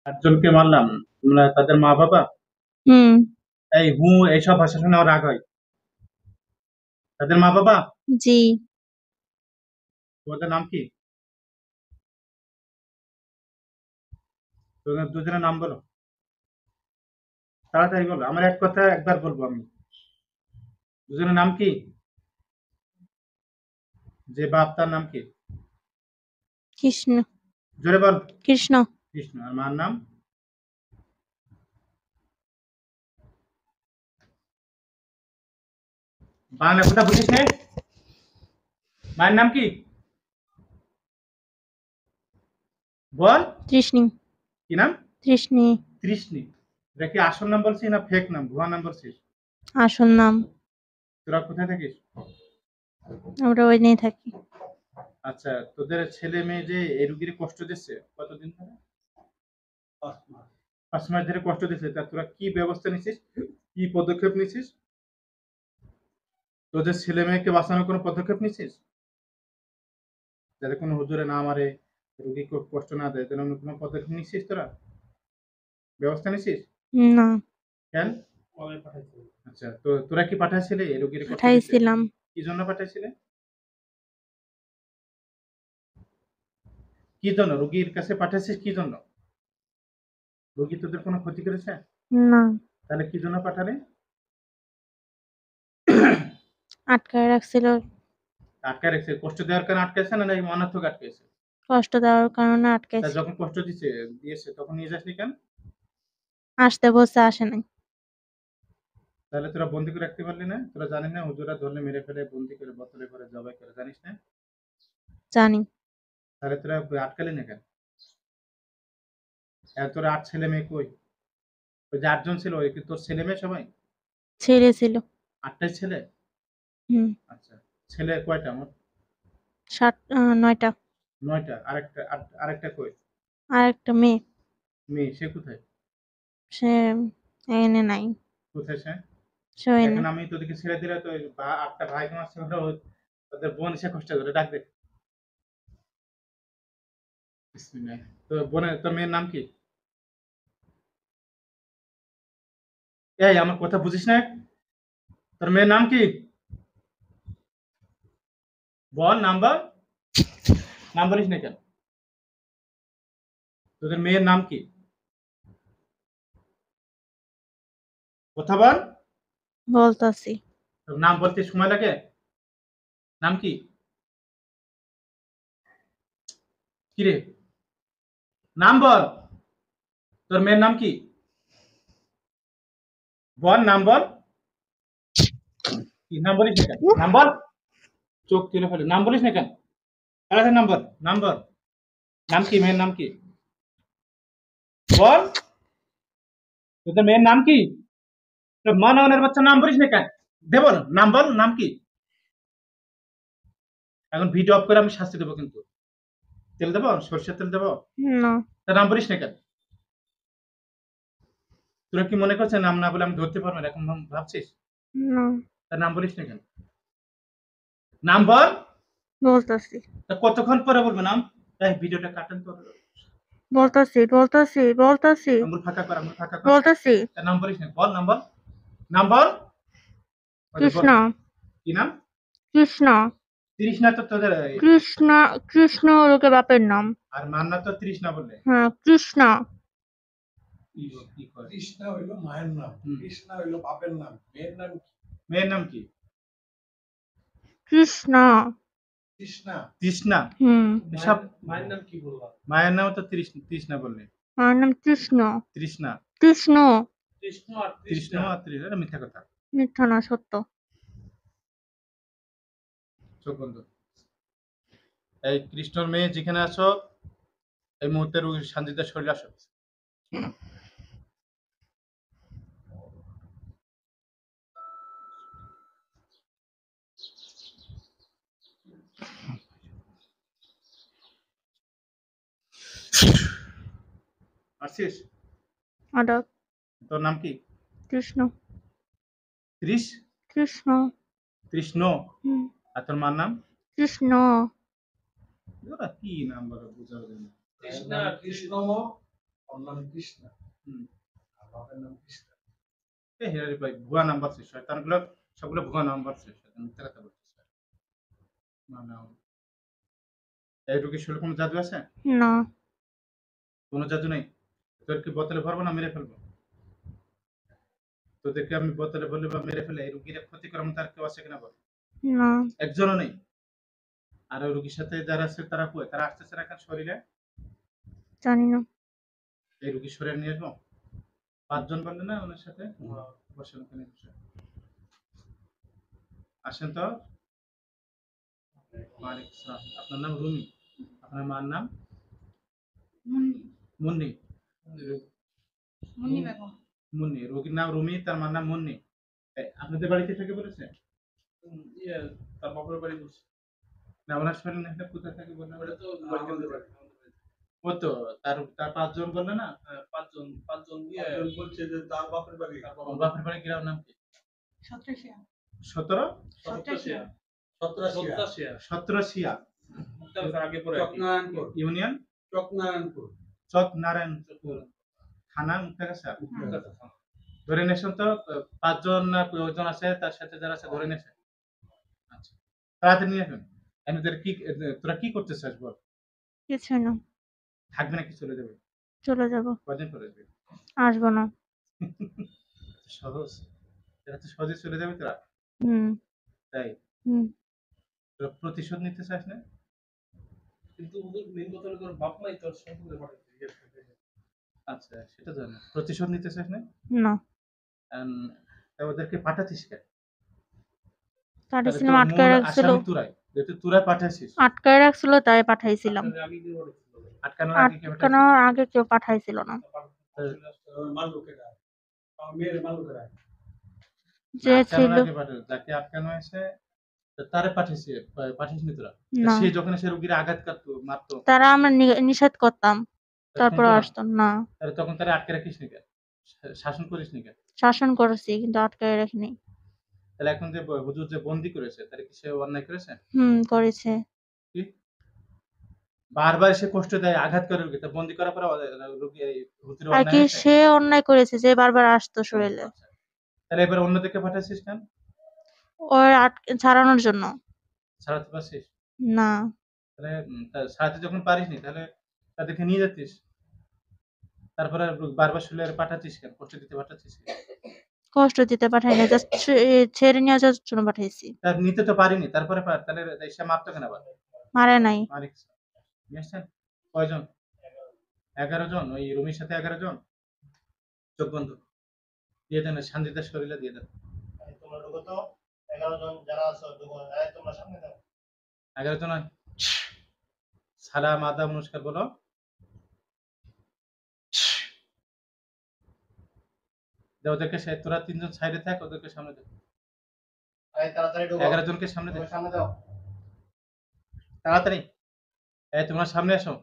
একজনকে মারলাম, তোমরা তাদের মা বাবা? হুম। এই এইসব ভাষা শুনে আমার রাগ হয়। তাদের মা বাবা? জি। তোমাদের নাম কি? তোমাদের দুজনের নাম বলো, তাড়াতাড়ি বলো। আমার এক কথা একবার বলবো আমি। দুজনের নাম কি? যে বাপ তার নাম কি? কৃষ্ণ। জোরে বল। কৃষ্ণ। কৃষ্ণ। আর মার নাম? বাংলা কথা বুঝিস নে? মায়ের নাম কি বল? তৃষ্ণি। কি নাম? তৃষ্ণি। তৃষ্ণি। এটা কি আসল নাম বলছিস না ফেক নাম, ভুয়া নাম বলছিস? আসল নাম। তোরা কোথায় থাকিস? আমরা ওই নিয়ে থাকি। আচ্ছা, তোদের ছেলে মেয়ে যে এই রুগীর কষ্ট দিচ্ছে কতদিন ধরে? 5 মাস ধরে কষ্ট দিচ্ছে, তা তোরা কি ব্যবস্থা নিছিস, কি পদক্ষেপ নিছিস? তোদের ছেলে মেয়েকে বাঁচানোর কোনো পদক্ষেপ নিছিস? যাতে কোনো হুজুরে না মারে, রুগী কষ্ট না দেয়, তেমন কোনো পদক্ষেপ নিছিস? তোরা ব্যবস্থা নিছিস? না। কেন? আচ্ছা, তো তোরা কি পাঠাইছিলে এই রুগীর কষ্ট দিতে? পাঠাইছিলাম। কি জন্য পাঠাইছিলে? কি জন্য রুগীর কাছে পাঠাইছিস? কি জন্য? রুগী তোদের কোনো ক্ষতি করেছে? না। তাহলে কি জন্য পাঠালে? আটকায় রাখছিল। আটকায় রেখেছে? কষ্ট দেওয়ার কারণে আটকাইছে না নাকি অনর্থক আটকাইছে? কষ্ট দেওয়ার কারণে তা আটকাইছে। যখন কষ্ট দিয়েছে তখন নিয়ে যাসনি কেন? আসতে বলছে, আসে নাই। তাহলে তোরা বন্দি করে রাখতে পারলি না? তোরা জানিস না হুজুরা ধরলে মেরে ফেলে, বন্দি করে বোতলে করে জবাই করে, জানিস না? জানি। তাহলে তোরা আটকালি না কেন? তোরা 8 ছেলে মেয়ে কই? ওই যে 8 জন ছিল, ওই কি তোর ছেলে মেয়ে সবাই? ছেলে ছিল। 8টাই ছেলে? হুম। আচ্ছা, ছেলে কয়টা মোট? 9টা। 9টা। আরেকটা কই? আর একটা মেয়ে। মেয়ে, সে কোথায়? সে এখানে নাই। কোথায় সে? সে এনে। এখন আমি তোদেরকে ছেড়ে দিলে তো 8টা ভাই বোন আছে, ওদের বোন এসে কষ্ট করে ডাক দে। বিসমিল্লাহ। তোর মেয়ের নাম কি? এই আমার কথা বুঝিস না? তোর মেয়ের নাম কি বল? নাম্বার নাম বলিস না কেন? তোদের মেয়ের নাম কি? কথা বল। বলতাছি। তোর নাম বলতে সময় লাগে? নাম কি? কি রে, নাম বল। তোর মেয়ের নাম কি বল? নাম বল। কি নাম বলিস না কেন? নাম বল। চোখ তুলে ফেলে, নাম বলিস না কেন? আরে নাম বল, নাম বল। নাম কি? মেয়ের নাম কি বল? তোদের মেয়ের নাম কি? তোর মা নামের বাচ্চা নাম বলিস না কেন? দে বল, নাম বল, নাম কি? এখন ভিডিও অফ করে আমি শাস্তি দেবো কিন্তু। তেল দেবো, সর্ষের তেল দেবো? না। তার নাম বলিস না কেন? তোরা কি মনে করছিস নাম না বলে আমি ধরতে পারবো না, এরকম ভাবছিস? না। তার নাম বলিস না কেন? নাম বল। বলতাছি। তা কতক্ষণ পরে বলবো নাম? এই ভিডিওটা কাটেন তো। বলতাছি। আঙুল ফাঁকা কর, আঙুল ফাঁকা কর। বলতাছি। তার নাম বলিস না, বল নাম বল। নাম বল। বল। কৃষ্ণ। কি নাম? কৃষ্ণ। তৃষ্ণা তো তোদের কৃষ্ণ। কৃষ্ণ লোকে বাপের নাম। আর মান্না তো তৃষ্ণা বললে। হ্যাঁ, কৃষ্ণ। কি করে? কৃষ্ণা হইল মায়ের নাম, কৃষ্ণা হইল বাপের নাম। মেয়ের নাম কি? মেয়ের নাম কি? কৃষ্ণ। কৃষ্ণা। তৃষ্ণা? এসব মায়ের নাম কি বলবা? মায়ের নাম তো তৃষ্ণা বললে। আমার নাম কৃষ্ণ। তৃষ্ণা? কৃষ্ণ। কৃষ্ণ আর তৃষ্ণ তৃষ্ণা। আর তৃষ্ণা, এটা মিথ্যা কথা। মিথ্যা না, সত্য। চোখ বন্ধ। এই কৃষ্ণর মেয়ে যেখানে আছো, এই মুহূর্তে শান্তিদার শরীরে আসো। আসছিস? আদাব। তোর নাম কি? কৃষ্ণ। কৃষ্ণ। তৃষ্ণ? হুম। আর তোর মার নাম? কৃষ্ণ। ওরা কি নাম বলে বোঝা যায় না। কৃষ্ণা, কৃষ্ণ ওর নাম কৃষ্ণা হুম। আর বাপের নাম কৃষ্ণা। এই হেরারি ভাই ভুয়া নাম্বার ছিল, শয়তানগুলো সবগুলো ভুয়া নাম্বার ছিল, শয়তান মিথ্যা কথা বলতেছে। না না, এই রোগীর শরীরে কোনো জাদু আছে? না। কোনো জাদু নেই। তোর কি বোতলে ভরবো না মেরে ফেলবো? তোদেরকে আমি বোতলে ভরলে বা মেরে ফেলে এই রোগীর ক্ষতি করার মতো আর কেউ আছে কিনা বল? না। একজনও নেই। আর ওই রোগীর সাথে যারা আছে তারা কই? তারা আসতেছে না কেন শরীরে? জানি না। এই রোগীর শরীরে নিয়ে আসবো? 5 জন বললে না ওনার সাথে? বসেন ওখানে বসে। আসেন তো। ওয়ালাইকুম আসসালাম। আপনার নাম রুমি? আপনার মার নাম? মুন্নি। মুন্নি বেগম। মুন্নি। রোগীর নাম রুমি, তার মার নাম মুন্নি। আপনাদের বাড়িতে থেকে বলেছে? ইয়ে তার বাপের বাড়ি বলছে। না ওনার শরীরে না কোথায় থাকে বললেন? ওটা তো আমাদের বাড়ি। ও তো তার 5 জন বললে না? পাঁচজন দিয়ে একজন বলছে যে তার বাপের বাড়ি। ওর বাপের বাড়ি গ্রামের নাম কি? সত্তরশিয়া। 17? সত্তরশিয়া। সত্তরাশিয়া। 17 শিয়া তার আগে পরে আর কি। চকনারায়ণপুর। ইউনিয়ন চকনারায়ণপুর। চক নারায়ণপুর থানা মুক্তাগাছা। হ্যাঁ। ধরে নেছেন তো 5 জন না কয়জন আছে তার সাথে যারা আছে ধরে নেছে? আচ্ছা তাড়াতাড়ি নিয়ে আসুন। তোদের কি তোরা কি করতে চাস বল? কিছু না। থাকবে নাকি চলে যাবে? চলে যাব। কদিন পরে আসবে? আসবো না। সহজ, এরা তো সহজে চলে যাবে তোরা, হুম। তাই হুম। তোরা প্রতিশোধ নিতে চাস না? কিন্তু ওদের মেন কথা হলো তোর বাপ মাই তোর সম্পর্কে পাঠাচ্ছে। আচ্ছা সেটা জানি। প্রতিশোধ নিতে চাস না? না। তা ওদেরকে পাঠাচ্ছিস কেন? তাহলে পাঠাইছিলাম, তোর আটকায় মূল রাখছিল। আসামি তোরাই, যেহেতু তোরাই পাঠাইছিস। আটকায় রাখছিল তাই পাঠাইছিলাম। আপনাদের আগে কি পাঠাচ্ছিল? আটকানোর আগে কে পাঠাইছিস? আটকানোর আগে কেউ পাঠাইছিল না। মাল্লুকেরা। আমার মেয়ের মাল্লুকেরা। যে আটকানোর ছিল আগে পাঠাইছিস, যাকে আটকানো হয়েছে তারে পাঠিয়েছিস তোরা? না। সে যখন সে রোগীর আঘাত করতো মারতো তারা আমরা নিষেধ করতাম, তারপর শুনতো না? আসতাম না। তাহলে তখন তারা আটকে রাখিস নি কেন? শাসন করিস নি কেন? শাসন করেছি কিন্তু আটকায় রাখিনি। তাহলে এখন যে হুজুর যে বন্দি করেছে তাহলে কি সে অন্যায় করেছে? করেছে। কি বারবার সে কষ্ট দেয়, আঘাত করে রোগী, তা বন্দি করার পরে রোগী হুজুর আর অন্যায় কি হয়েছে? সে অন্যায় করেছে যে বারবার আসতো শরীরে। আচ্ছা। তাহলে এবার অন্যদেরকে পাঠাচ্ছিস কেন? ওর ছাড়ানোর জন্য। ছাড়াতে পারছিস? না। তাহলে ছাড়াতে যখন পারিসনি তাহলে তাদেরকে নিয়ে যেতিস। তারপরে বারবার শরীরে পাঠাচ্ছিস কেন? কষ্ট দিতে পাঠাচ্ছিস কেন? কষ্ট দিতে পাঠাই না, জাস্ট ছেড়ে নিয়ে যাওয়ার জন্য পাঠাইছি। তার নিতে তো পারিনি, তারপরে তাহলে সে মারতো কেন আবার? মারে নাই। মালিক নিয়ে আসছেন কয়জন? 11 জন। ওই রুমির সাথে 11 জন। চোখ বন্ধ দিয়ে দেন, শান্তিতে শরীরে দিয়ে দেন। তোমরা ঢুকো তো, 11 জন যারা আছো ঢুকো। তোমরা সামনে দাও। 11 জন সালাম আদাব নমস্কার বলো। ওদেরকে তোরা 3 জন সাইডে থাক, ওদেরকে সামনে দে। তাড়াতাড়ি ঢুকো। 11 জনকে সামনে দে, তোমরা সামনে দাও। তাড়াতাড়ি। তোমরা সামনে আসো।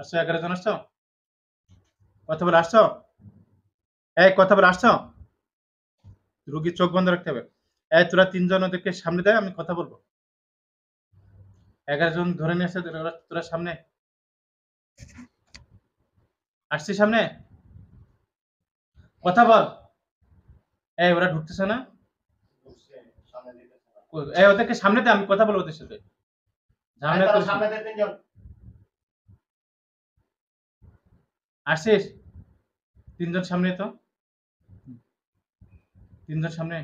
আসছো 11 জন আসছো? কথা বলে আসছো? কথা বলে আসছো? রুগীর চোখ বন্ধ রাখতে হবে। তোরা 3 জন ওদেরকে সামনে দেয়, আমি কথা বলবো। 11 জন ধরে নিয়ে আসছে, তোরা সামনে আসছিস, সামনে কথা বল। ওরা ঢুকতেছে না? ঢুকছে, সামনে দিতেছে না। ওদেরকে সামনে দে, আমি কথা বলবো ওদের সাথে। ঝামেলা তারা করিস না। সামনে দে 3 জন। আসছিস? 3 জন সামনে তো। 3 জন সামনে।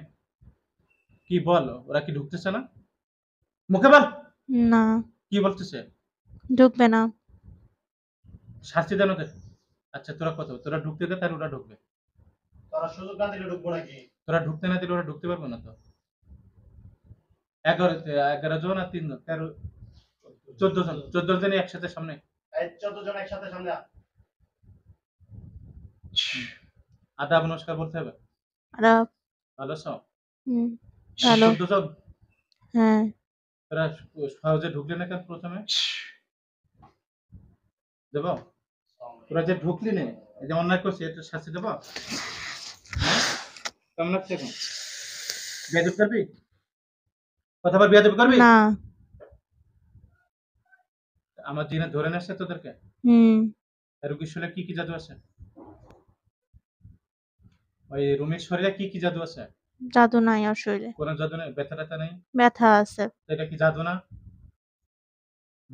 কি বল, ওরা কি ঢুকতেছে না? মুখে বল। না। কি বলতেছে? ঢুকবে না। শাস্তি দেন ওদের। আচ্ছা তোরা কত, তোরা ঢুকতে দে, তার ওরা ঢুকবে। তারা সুযোগ না দিলে ঢুকবো নাকি? তোরা ঢুকতে না দিলে ওরা ঢুকতে পারবে না তো। 11 জন আর 3 জন 13 14 জন, 14 জনই একসাথে সামনে। 14 জন একসাথে সামনে আ। আদাব নমস্কার বলতে হবে। আদাব। ভালো আছো? ভালো। 14 জন। হ্যাঁ। তোরা সহজে ঢুকলে না কেন প্রথমে? দেব? তোরা যে ঢুকলি না, এই যে অন্যায় করছিস, এটা শাস্তি দেব? কেমন লাগছে এখন? বেয়াদবি করবি? কথা বল, বেয়াদবি করবি? না। আমার জিনে ধরে নিয়ে আসছে তোদেরকে? হুম। রুগীর শরীরে কি কি জাদু আছে? ওই রুমির শরীরে কি কি জাদু আছে? জাদু নাই ওর শরীরে। কোনো জাদু নেই? ব্যথা ট্যাথা নেই? ব্যথা আছে। তো এটা কি জাদু না?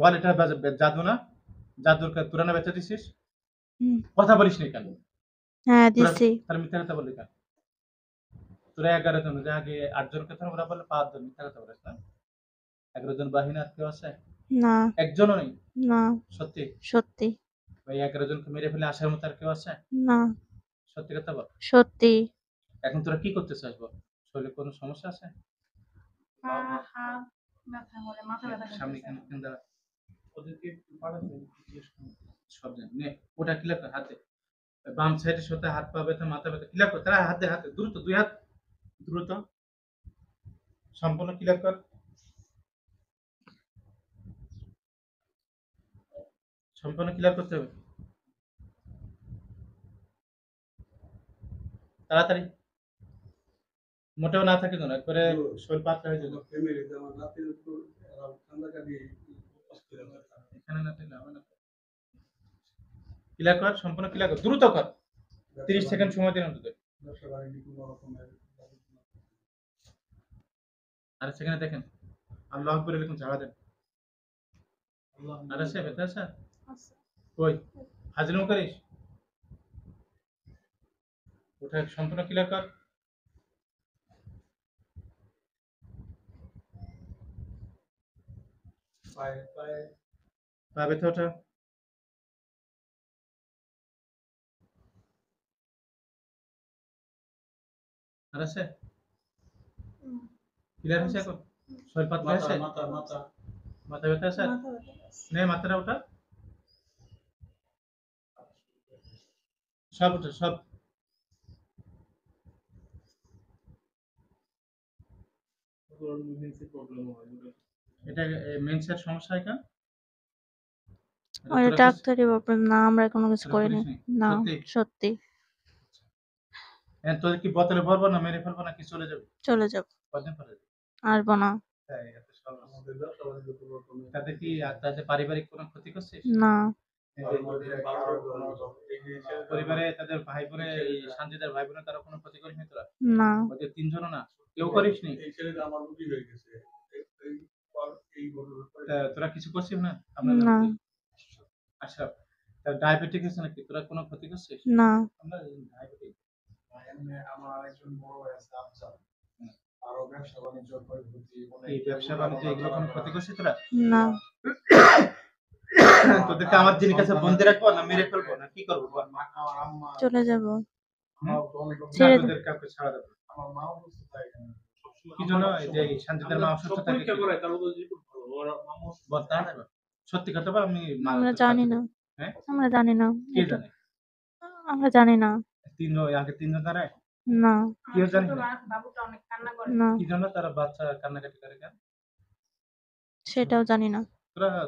বল এটা জাদু না? জাদুর তোরা না ব্যথা দিছিস? হুম। কথা বলিস নি কেন? হ্যাঁ তোরা দিছি। তাহলে মিথ্যা কথা বললি কেন? তোরা 11 জন, যে আগে 8 জন কথা ওরা বললে 5 জন, মিথ্যা কথা বলিস না? 11 জন বাহিনী আর কেউ আছে? না, একজনও নেই? না, সত্যি? সত্যি। ওই 11 জনকে মেরে ফেলে আসার মতো আর কেউ আছে? না, সত্যি কথা বল। সত্যি। এখন তোরা কি করতে চাস বল? শরীরে কোনো সমস্যা আছে? পা, হাত ব্যথা করে, মাথা ব্যথা সামনে করতেছে। কেন দাঁড়া? ওদেরকে একটু পাঠাবেন জিজ্ঞেস করুন। সব জানি নে, ওটা ক্লিয়ার কর হাতে। বাম সাইডের সাথে হাত পা ব্যথা, মাথা ব্যথা ক্লিয়ার কর। তারা হাতে হাতে দ্রুত, 2 হাত দ্রুত সম্পূর্ণ ক্লিয়ার কর। সম্পূর্ণ ক্লিয়ার করতে হবে তাড়াতাড়ি, মোটেও না থাকে যেন, একবারে শরীর পাতলা হয়ে যাবে। ফ্যামিলিতে আমার নাতির উপর এরা ঠান্ডা কাটিয়ে উপবাস করে রাখা। এখানে না থাকলে হবে না। ক্লিয়ার কর, সম্পূর্ণ ক্লিয়ার কর, দ্রুত কর। 30 সেকেন্ড সময় দিন অন্তত। ব্যবসা বাণিজ্য কোনো রকমের আর সেখানে দেখেন আল্লাহ আকবার এরকম ঝাড়া দেন। আর আছে ব্যথা আছে? কই হাজরিমো করিস? ওটা সম্পূর্ণ ক্লিয়ার কর। পায়ে পায়ে পা ব্যথা ওঠা? আর আছে? ক্লিয়ার হয়েছে এখন? শরীর পাতলা মাথা আছে? মাথা মাথা মাথা ব্যথা আছে? নে মাথাটা ওঠা। সব ওঠে সব। প্রবলেম হয় এটা মেন্সের সমস্যা হয় কেন? এটা ওটা তোরা ডাক্তারি ব্যাপার না, আমরা কোনো কিছু তোরা করিনি। করিসনি? না, সত্যি? সত্যি। তোদের কি বোতলে ভরবো না মেরে ফেলবো নাকি চলে যাবে? চলে যাব। কদিন পরে যাবে? আসবো না। তাই এত সহজ। আমাদের ব্যবসা বাণিজ্য কোনো রকমের তাদের কি আর তাদের পারিবারিক কোনো ক্ষতি করছিস? না, তার মধ্যে কারো কোনো এই জিনিসের পরিবারে তাদের ভাই বোনে, এই শান্তিদের ভাই বোনে তারা কোনো ক্ষতি করিসনি তোরা? না, ওদের 3 জনও না? কেউ করিসনি? এই ছেলেটা আমার রুগী হয়ে গেছে এই ঘটনার পরে তোরা কিছু করছিস না? না, আচ্ছা, তার ডায়াবেটিক আছে নাকি? তোরা কোনো ক্ষতি করছিস? না, আমরা ডায়াবেটিক। এমনি আমার আরেকজন বড় ভাই আছে আফজাল আরো ব্যবসা বাণিজ্য ক্ষয়ক্ষতি এই ব্যবসা বাণিজ্য এগুলো কোনো ক্ষতি করছিস তোরা? না। তোদেরকে আমার জিনিস কাছে বন্দি রাখবো না মেরে ফেলবো না কি করবো বল? আমার আম্মা চলে যাব। আমার তো অনেক ছেড়ে দে। তোদের কাউকে ছাড়া দেবো না। আমার মাও বুঝতে চায় না কি জন্য? এই যে এই শান্তিদের মা অসুস্থ থাকে পরীক্ষা করে তার মধ্যে রিপোর্ট ভালো ওরা মামু বল, তা না বল। সত্যি কথা বল, আমি আমরা জানি না। হ্যাঁ? আমরা জানি না। কে জানে? আমরা জানি না। আগে 3 জন দাঁড়ায়? না, কেউ জানে না? বাবুটা অনেক কান্না করে। না, কি জন্য তারা বাচ্চা কান্নাকাটি করে কেন? সেটাও জানি না।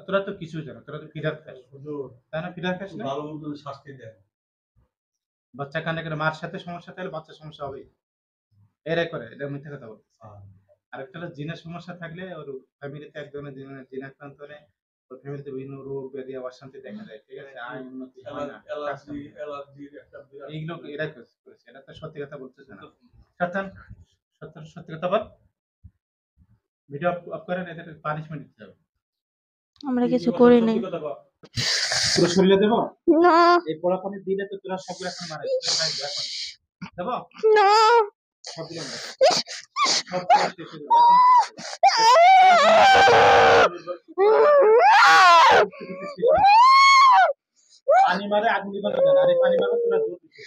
তোরা তো কিছু জানো, তোরা তো ফিডার খাস, হুজুর তাই না? ফিডার খাস না? ভালো মতো শাস্তি দেন বাচ্চা কান্না করে মার সাথে সমস্যা থাকলে বাচ্চার সমস্যা হবে, এরাই করে, এটা মিথ্যা কথা বল। আরেকটা হলো জিনের সমস্যা থাকলে ওর ফ্যামিলিতে এক ধরনের জিন আক্রান্ত হলে ওর ফ্যামিলিতে বিভিন্ন রোগ ব্যাধি অশান্তি দেখা যায়, ঠিক আছে? আয় উন্নতি হয় না, অ্যালার্জির একটা বিরাট এইগুলো এরা করেছে, এটা তো সত্যি কথা বলতেছে না। সত্যি কথা বল, ভিডিও অফ করেন, এদের পানিশমেন্ট দিতে হবে। আমরা কিছু করিনি। সত্যি কথা বল, পুরো শরীরে দেবো? না, এই পোড়া পানি দিলে তো তোরা সবগুলো এখন মারে, এখন দেবো না। সবগুলো মারে, সবগুলো শেষ হয়ে যাবে। পানি মারে আগুন দিবে না, আর এই পানি মারবে তোরা জোর দিতে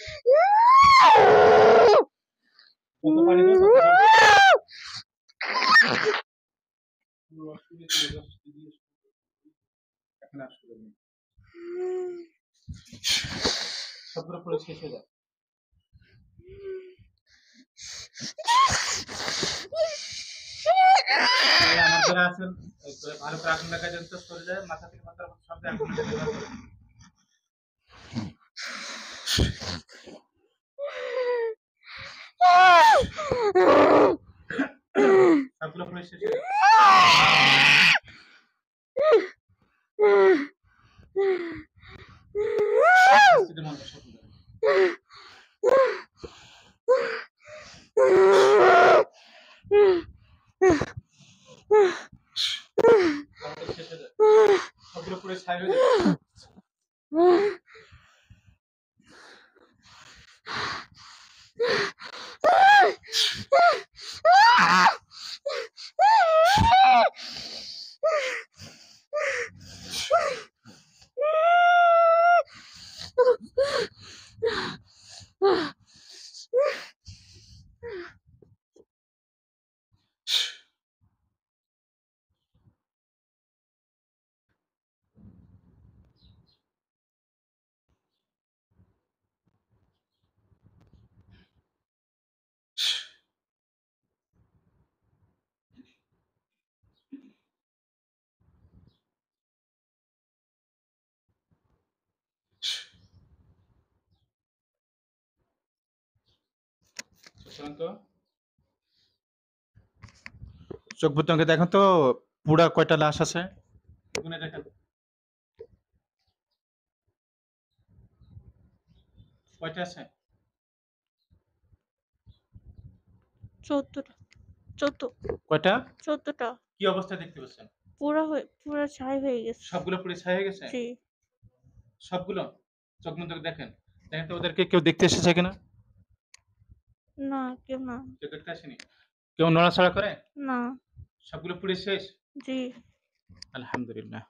কত পানি দেবো এখন আসলে সবগুলো পুরো শেষ হয়ে যায়। আমার যারা আছেন ভালো করে আগুন লাগা যান তো সরে যায়, মাথা থেকে মাথার সব আগুন সবগুলো পুরো শেষ হয়ে যায়। শাস্তিতে মরবে স্বপ্ন দেখে। আমাদের শেষ হয়ে যায়। সবগুলো পুরো ছাই হয়ে যাবে। সুশান্ত, চোখ বুদ্ধকে দেখো তো পুরা কয়টা লাশ আছে গুনে দেখেন। কয়টা আছে? 14টা 14 কয়টা? 14টা কি অবস্থা দেখতে পাচ্ছেন? পুরা ছাই হয়ে গেছে। সবগুলো পুরো ছাই হয়ে গেছে? জি। সবগুলো? চোখ বন্ধ করে দেখেন। দেখেন তো ওদেরকে কেউ দেখতে এসেছে কিনা? না, কেউ না। কেউ দেখতে আসেনি? কেউ নড়াচড়া করে? না। সবগুলো পুড়ে শেষ? জি। আলহামদুলিল্লাহ।